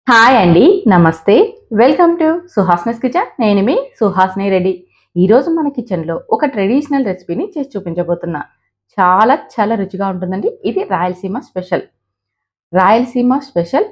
Hi అండి. నమస్తే. Welcome to సుహాస్నిస్ కిచెన్. నేను మీ సుహాస్ని రెడ్డి. ఈరోజు మన కిచెన్‌లో ఒక ట్రెడిషనల్ రెసిపీని చేసి చూపించబోతున్నా. చాలా రుచిగా ఉంటుందండి. ఇది రాయలసీమ స్పెషల్. రాయలసీమ స్పెషల్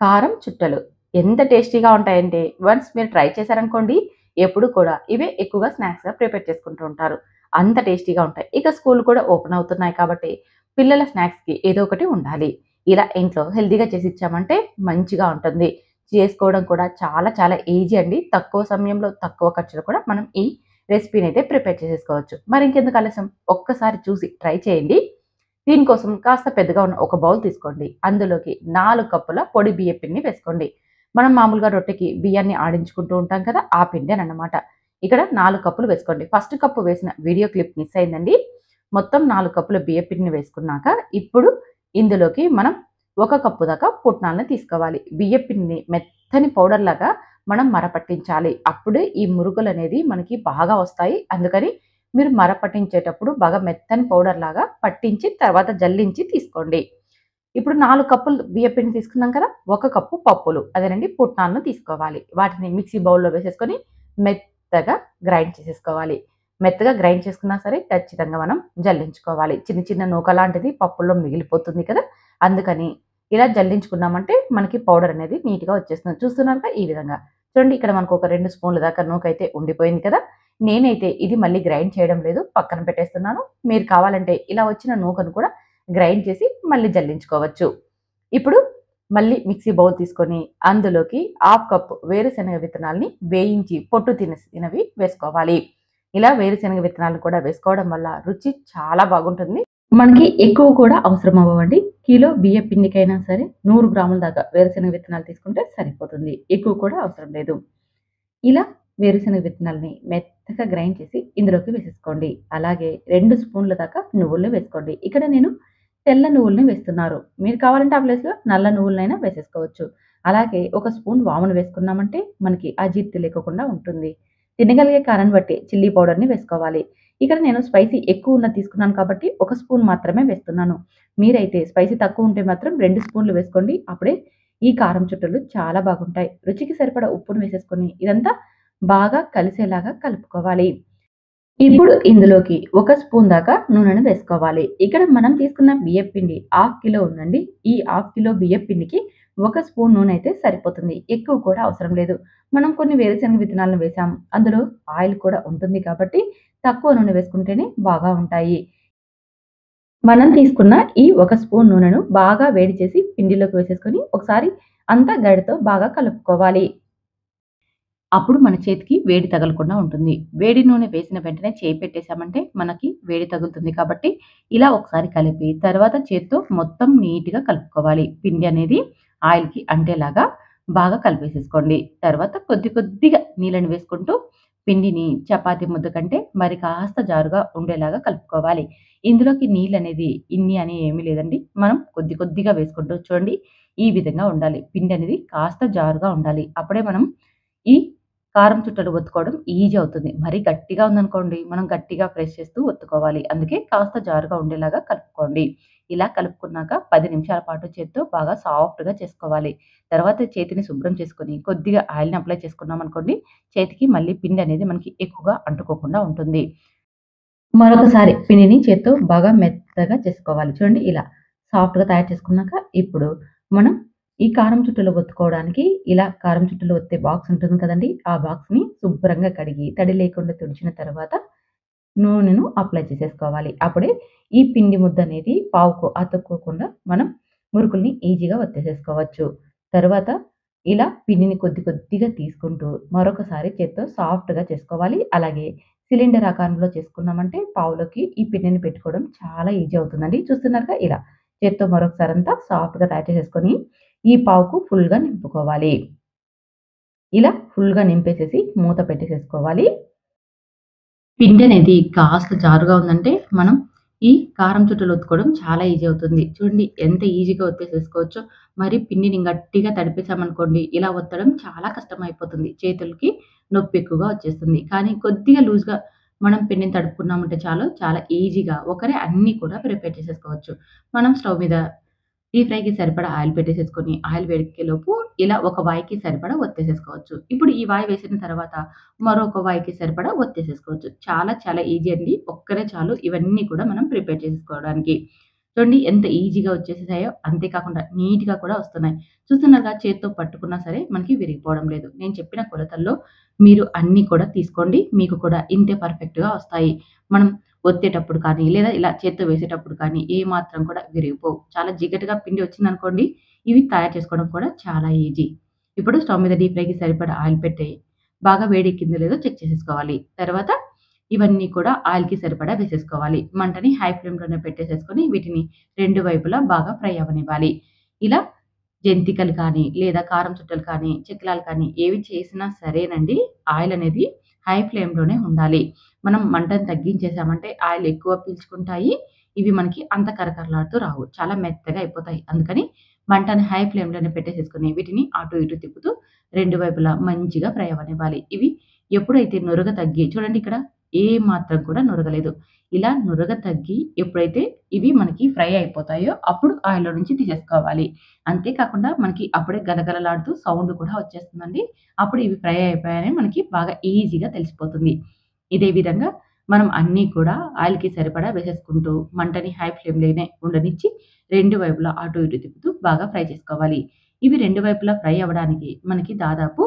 కారం చుట్టలు. ఎంత టేస్టీగా ఉంటాయంటే వన్స్ మీరు ట్రై చేశారనుకోండి, ఎప్పుడు కూడా ఇవే ఎక్కువగా స్నాక్స్‌గా ప్రిపేర్ చేసుకుంటూ ఉంటారు. అంత టేస్టీగా ఉంటాయి. ఇక స్కూల్ కూడా ఓపెన్ అవుతున్నాయి కాబట్టి పిల్లల స్నాక్స్‌కి ఏదో ఒకటి ఉండాలి. ఇలా ఇంట్లో హెల్తీగా చేసి ఇచ్చామంటే మంచిగా ఉంటుంది. చేసుకోవడం కూడా చాలా ఈజీ అండి. తక్కువ సమయంలో తక్కువ ఖర్చులో కూడా మనం ఈ రెసిపీనైతే ప్రిపేర్ చేసేసుకోవచ్చు. మరి ఇంకెందుకు ఆలస్యం ఒక్కసారి చూసి ట్రై చేయండి. దీనికోసం కాస్త పెద్దగా ఉన్న ఒక బౌల్ తీసుకోండి. అందులోకి 4 కప్పుల పొడి బియ్యపు పిండిని వేసుకోండి. మనం మామూలుగా రొట్టెకి బియ్యాన్ని ఆడించుకుంటూ ఉంటాం కదా! ఆ పిండేనన్నమాట. ఇక్కడ 4 కప్పులు వేసుకోండి. ఫస్ట్ కప్పు వేసిన వీడియో క్లిప్ మిస్ అయిందండి. మొత్తం 4 కప్పుల బియ్యపు పిండిని వేసుకున్నాక, ఇప్పుడు ఇందులోకి మనం 1 కప్పు దాకా పుట్నాలను తీసుకోవాలి. బియ్యపు పిండిని మెత్తని పౌడర్ లాగా మనం మరపట్టించాలి. అప్పుడే ఈ మురుకులనేది మనకి బాగా వస్తాయి. అందుకని మీరు పట్టించేటప్పుడు బాగా మెత్తని పౌడర్ లాగా పట్టించి తర్వాత జల్లించి తీసుకోండి. ఇప్పుడు 4 కప్పులు బియ్యపిండి తీసుకున్నాం కదా! 1 కప్పు పప్పులు అదేనండి పుట్నాలను తీసుకోవాలి. వాటిని మిక్సీ బౌల్‌లో వేసేసుకొని మెత్తగా గ్రైండ్ చేసేసుకోవాలి. మెత్తగా గ్రైండ్ చేసుకున్నా సరే ఖచ్చితంగా మనం జల్లించుకోవాలి. చిన్న నూక లాంటిది పప్పుల్లో మిగిలిపోతుంది కదా! అందుకని ఇలా జల్లించుకున్నామంటే మనకి పౌడర్ అనేది నీట్‌గా వచ్చేస్తుంది. చూస్తున్నారుగా ఈ విధంగా. చూడండి ఇక్కడ మనకు ఒక 2 స్పూన్ల దాకా నూకైతే ఉండిపోయింది కదా! నేనైతే ఇది మళ్ళీ గ్రైండ్ చేయడం లేదు. పక్కన పెట్టేస్తున్నాను. మీరు కావాలంటే ఇలా వచ్చిన నూకను కూడా గ్రైండ్ చేసి మళ్ళీ జల్లించుకోవచ్చు. ఇప్పుడు మళ్ళీ మిక్సీ బౌల్ తీసుకొని అందులోకి హాఫ్ కప్ వేరుశనగ విత్తనాల్ని వేయించి పొట్టు తీసినవి వేసుకోవాలి. ఇలా వేరుశనగ విత్తనాలు కూడా వేసుకోవడం వల్ల రుచి చాలా బాగుంటుంది. మనకి ఎక్కువ కూడా అవసరం అవ్వవండి. కిలో బియ్య పిండికైనా సరే 100 గ్రాముల దాకా వేరుశనగ విత్తనాలు తీసుకుంటే సరిపోతుంది. ఎక్కువ కూడా అవసరం లేదు. ఇలా వేరుశనగ విత్తనాల్ని మెత్తగా గ్రైండ్ చేసి ఇందులోకి వేసేసుకోండి. అలాగే 2 స్పూన్ల దాకా నువ్వుల్ని వేసుకోండి. ఇక్కడ నేను తెల్ల నువ్వుల్ని వేస్తున్నారు. మీరు కావాలంటే ఆ ప్లేస్‌లో నల్ల నువ్వులనైనా వేసేసుకోవచ్చు. అలాగే ఒక స్పూన్ వామును వేసుకున్నామంటే మనకి అజీర్తి లేకోకుండా ఉంటుంది. తినగలిగే కారాన్ని బట్టి చిల్లీ పౌడర్‌ని వేసుకోవాలి. ఇక్కడ నేను స్పైసీ ఎక్కువ ఉన్నది తీసుకున్నాను కాబట్టి ఒక స్పూన్ మాత్రమే వేస్తున్నాను. మీరైతే స్పైసీ తక్కువ ఉంటే మాత్రం 2 స్పూన్లు వేసుకోండి. అప్పుడే ఈ కారం చుట్టలు చాలా బాగుంటాయి. రుచికి సరిపడా ఉప్పును వేసేసుకొని ఇదంతా బాగా కలిసేలాగా కలుపుకోవాలి. ఇప్పుడు ఇందులోకి ఒక స్పూన్ దాకా నూనెను వేసుకోవాలి. ఇక్కడ మనం తీసుకున్న బియ్యపు పిండి హాఫ్ కిలో ఉందండి. ఈ హాఫ్ కిలో బియ్యపు పిండికి ఒక స్పూన్ నూనె అయితే సరిపోతుంది. ఎక్కువ కూడా అవసరం లేదు. మనం కొన్ని వేరుశనగ విత్తనాలను వేసాం. అందులో ఆయిల్ కూడా ఉంటుంది కాబట్టి తక్కువ నూనె వేసుకుంటేనే బాగా ఉంటాయి. మనం తీసుకున్న ఈ ఒక స్పూన్ నూనెను బాగా వేడి చేసి పిండిలోకి వేసేసుకొని ఒకసారి అంతా గరిటెతో బాగా కలుపుకోవాలి. అప్పుడు మన చేతికి వేడి తగలకుండా ఉంటుంది. వేడి నూనె వేసిన వెంటనే చేయి పెట్టేసామంటే మనకి వేడి తగులుతుంది కాబట్టి ఇలా ఒకసారి కలిపి తర్వాత చేత్తో మొత్తం నీట్‌గా కలుపుకోవాలి. పిండి అనేది ఆయిల్‌కి అంటేలాగా బాగా కలిపేసేసుకోండి. తర్వాత కొద్దిగా నీళ్ళని వేసుకుంటూ పిండిని చపాతీ ముద్ద కంటే మరి కాస్త జారుగా ఉండేలాగా కలుపుకోవాలి. ఇందులోకి నీళ్ళనేది ఇన్ని అని ఏమీ లేదండి. మనం కొద్దిగా వేసుకుంటూ చూడండి ఈ విధంగా ఉండాలి. పిండి అనేది కాస్త జారుగా ఉండాలి. అప్పుడే మనం ఈ కారం చుట్టలు ఒత్తుకోవడం ఈజీ అవుతుంది. మరీ గట్టిగా ఉందనుకోండి, మనం గట్టిగా ప్రెస్ చేస్తూ ఒత్తుకోవాలి. అందుకే కాస్త జారుగా ఉండేలాగా కలుపుకోండి. ఇలా కలుపుకున్నాక 10 నిమిషాల పాటు చేత్తో బాగా సాఫ్ట్‌గా చేసుకోవాలి. తర్వాత చేతిని శుభ్రం చేసుకొని కొద్దిగా ఆయిల్‌ని అప్లై చేసుకున్నామనుకోండి, చేతికి మళ్ళీ పిండి అనేది మనకి ఎక్కువగా అంటుకోకుండా ఉంటుంది. మరొకసారి పిండిని చేత్తో బాగా మెత్తగా చేసుకోవాలి. చూడండి ఇలా సాఫ్ట్‌గా తయారు చేసుకున్నాక, ఇప్పుడు మనం ఈ కారం చుట్టలు ఒత్తుకోవడానికి ఇలా కారం చుట్టలు ఒత్తే బాక్స్ ఉంటుంది కదండీ! ఆ బాక్స్‌ని శుభ్రంగా కడిగి తడి లేకుండా తుడిచిన తర్వాత నూనెను అప్లై చేసేసుకోవాలి. అప్పుడే ఈ పిండి ముద్దనేది పావుకు అతుక్కోకుండా మనం మురుకుల్ని ఈజీగా ఒత్తేసేసుకోవచ్చు. తరువాత ఇలా పిండిని కొద్దిగా తీసుకుంటూ మరొకసారి చేత్తో సాఫ్ట్‌గా చేసుకోవాలి. అలాగే సిలిండర్ ఆకారంలో చేసుకున్నామంటే పావులోకి ఈ పిండిని పెట్టుకోవడం చాలా ఈజీ అవుతుందండి. చూస్తున్నారుగా ఇలా చేత్తో మరొకసారంతా సాఫ్ట్‌గా తయారు చేసేసుకొని ఈ పావుకు ఫుల్‌గా నింపుకోవాలి. ఇలా ఫుల్‌గా నింపేసేసి మూత పెట్టేసేసుకోవాలి. పిండనేది కాస్త జారుగా ఉందంటే, మనం ఈ కారం చుట్టలు ఒత్తుకోవడం చాలా ఈజీ అవుతుంది. చూడండి ఎంత ఈజీగా ఒత్తేసేసుకోవచ్చో. మరి పిండిని గట్టిగా తడిపేసామనుకోండి, ఇలా ఒత్తడం చాలా కష్టమైపోతుంది. చేతులకి నొప్పి ఎక్కువగా వచ్చేస్తుంది. కానీ కొద్దిగా లూజ్‌గా మనం పిండిని తడుపుకున్నామంటే చాలు, చాలా ఈజీగా ఒకరే అన్నీ కూడా ప్రిపేర్ చేసేసుకోవచ్చు. మనం స్టవ్ మీద డీప్ ఫ్రైకి సరిపడా ఆయిల్ పెట్టేసేసుకొని, ఆయిల్ వేడెక్కేలోపు ఇలా ఒక వాయికి సరిపడా ఒత్తేసేసుకోవచ్చు. ఇప్పుడు ఈ వాయి వేసిన తర్వాత మరొక వాయికి సరిపడా ఒత్తేసేసుకోవచ్చు. చాలా చాలా ఈజీ అండి. ఒక్కరే చాలు ఇవన్నీ కూడా మనం ప్రిపేర్ చేసేసుకోవడానికి. చూడండి ఎంత ఈజీగా వచ్చేసేసాయో. అంతే కాకుండా నీట్‌గా కూడా వస్తున్నాయి. చూస్తున్నారుగా చేత్తో పట్టుకున్నా సరే మనకి విరిగిపోవడం లేదు. నేను చెప్పిన కొలతల్లో మీరు అన్నీ కూడా తీసుకోండి. మీకు కూడా ఇంతే పర్ఫెక్ట్‌గా వస్తాయి. మనం ఒత్తేటప్పుడు కానీ, లేదా ఇలా చేత్తో వేసేటప్పుడు కానీ ఏ మాత్రం కూడా విరిగిపోవు. చాలా జిగటగా పిండి వచ్చిందనుకోండి, ఇవి తయారు చేసుకోవడం కూడా చాలా ఈజీ. ఇప్పుడు స్టవ్ మీద డీప్ ఫ్రైకి సరిపడా ఆయిల్ పెట్టి, బాగా వేడెక్కిందో లేదో చెక్ చేసేసుకోవాలి. తర్వాత ఇవన్నీ కూడా ఆయిల్‌కి సరిపడా వేసేసుకోవాలి. మంటని హై ఫ్లేమ్‌లోనే పెట్టేసేసుకొని వీటిని 2 వైపులా బాగా ఫ్రై అవ్వనివ్వాలి. ఇలా జంతికలు కానీ, లేదా కారం చుట్టలు కానీ, చెక్కిలాలు కానీ ఏవి చేసినా సరేనండి, ఆయిల్ అనేది హై ఫ్లేమ్‌లోనే ఉండాలి. మనం మంటను తగ్గించేసామంటే ఆయిల్ ఎక్కువ పీల్చుకుంటాయి. ఇవి మనకి అంత కరకరలాడుతూ రావు. చాలా మెత్తగా అయిపోతాయి. అందుకని మంటని హై ఫ్లేమ్‌లోనే పెట్టేసేసుకొని వీటిని అటు ఇటు తిప్పుతూ 2 వైపులా మంచిగా ఫ్రై అవ్వనివ్వాలి. ఇవి ఎప్పుడైతే నురగ తగ్గి చూడండి ఇక్కడ ఏ మాత్రం కూడా నురగలేదు. ఇలా నురగ తగ్గి ఎప్పుడైతే ఇవి మనకి ఫ్రై అయిపోతాయో అప్పుడు ఆయిల్‌లో నుంచి తీసేసుకోవాలి. అంతే కాకుండా మనకి అప్పుడే గలగలలాడుతూ సౌండ్ కూడా వచ్చేస్తుందండి. అప్పుడు ఇవి ఫ్రై అయిపోయాయని మనకి బాగా ఈజీగా తెలిసిపోతుంది. ఇదే విధంగా మనం అన్నీ కూడా ఆయిల్‌కి సరిపడా వేసేసుకుంటూ మంటని హై ఫ్లేమ్‌లోనే ఉండనిచ్చి 2 వైపులా అటు ఇటు తిప్పుతూ బాగా ఫ్రై చేసుకోవాలి. ఇవి 2 వైపులా ఫ్రై అవ్వడానికి మనకి దాదాపు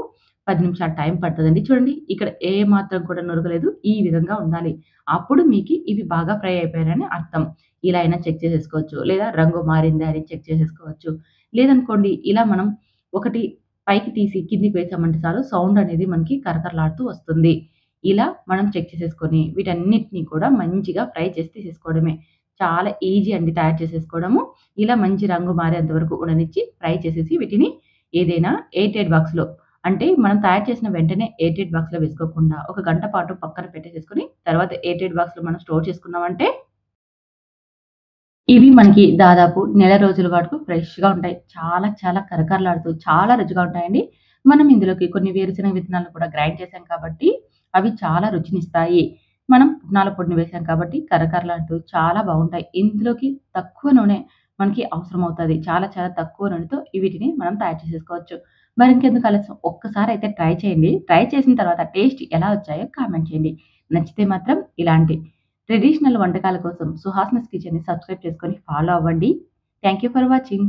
10 నిమిషాలు టైం పడతదండి. చూడండి ఇక్కడ ఏ మాత్రం కూడా నురగలేదు. ఈ విధంగా ఉండాలి. అప్పుడు మీకి ఇవి బాగా ఫ్రై అయిపోయాయని అర్థం. ఇలా అయినా చెక్ చేసేసుకోవచ్చు. లేదా రంగు మారిందా అని చెక్ చేసేసుకోవచ్చు. లేదనుకోండి ఇలా మనం ఒకటి పైకి తీసి కిందికి వేసామంటే చాలు సౌండ్ అనేది మనకి కరకరలాడుతూ వస్తుంది. ఇలా మనం చెక్ చేసేసుకొని వీటన్నిటిని కూడా మంచిగా ఫ్రై చేసి తీసేసుకోవడమే. చాలా ఈజీ అండి తయారు చేసేసుకోవడము. ఇలా మంచి రంగు మారేంత వరకు ఉండనిచ్చి ఫ్రై చేసేసి వీటిని ఏదైనా ఎయిర్‌టైట్ బాక్స్‌లో అంటే మనం తయారు చేసిన వెంటనే ఎయిర్‌టైట్ బాక్స్‌లో వేసుకోకుండా ఒక గంట పాటు పక్కన పెట్టేసేసుకొని తర్వాత ఎయిర్‌టైట్ బాక్స్‌లో మనం స్టోర్ చేసుకున్నామంటే ఇవి మనకి దాదాపు నెల రోజుల వరకు ఫ్రెష్‌గా ఉంటాయి. చాలా చాలా కరకరలాడుతూ చాలా రుచిగా ఉంటాయండి. మనం ఇందులోకి కొన్ని వేరుశెనగ విత్తనాలను కూడా గ్రైండ్ చేసాం కాబట్టి అవి చాలా రుచినిస్తాయి. మనం పుట్నాల పొడిని వేసాం కాబట్టి కరకరలాడుతూ చాలా బాగుంటాయి. ఇందులోకి తక్కువ నూనె మనకి అవసరమవుతది. చాలా చాలా తక్కువ నూనెతో వీటిని మనం తయారు చేసేసుకోవచ్చు. మరి ఇంకెందుకు ఆలస్యం ఒక్కసారయితే ట్రై చేయండి. ట్రై చేసిన తర్వాత టేస్ట్ ఎలా వచ్చాయో కామెంట్ చేయండి. నచ్చితే మాత్రం ఇలాంటి ట్రెడిషనల్ వంటకాల కోసం సుహాస్‌నస్ కిచెన్‌ని సబ్స్క్రైబ్ చేసుకొని ఫాలో అవ్వండి. Thank you for watching.